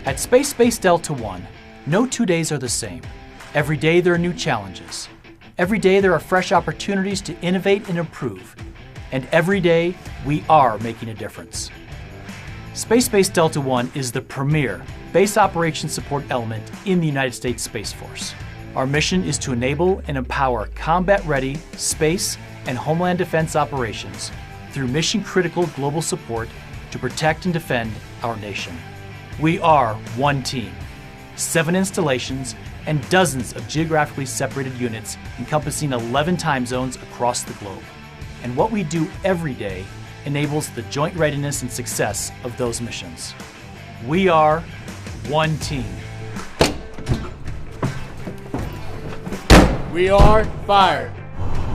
At Space Delta One, no 2 days are the same. Every day there are new challenges. Every day there are fresh opportunities to innovate and improve. And every day we are making a difference. Space Delta One is the premier base operations support element in the United States Space Force. Our mission is to enable and empower combat-ready space and homeland defense operations through mission-critical global support to protect and defend our nation. We are one team, 7 installations, and dozens of geographically separated units encompassing 11 time zones across the globe. And what we do every day enables the joint readiness and success of those missions. We are one team. We are fire.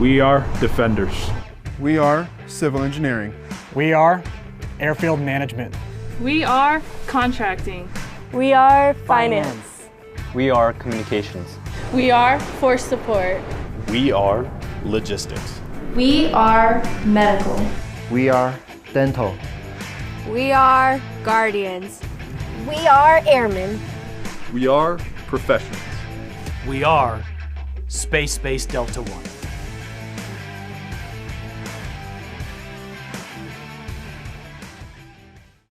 We are defenders. We are civil engineering. We are airfield management. We are contracting. We are finance. We are communications. We are force support. We are logistics. We are medical. We are dental. We are guardians. We are airmen. We are professionals. We are Space Delta One.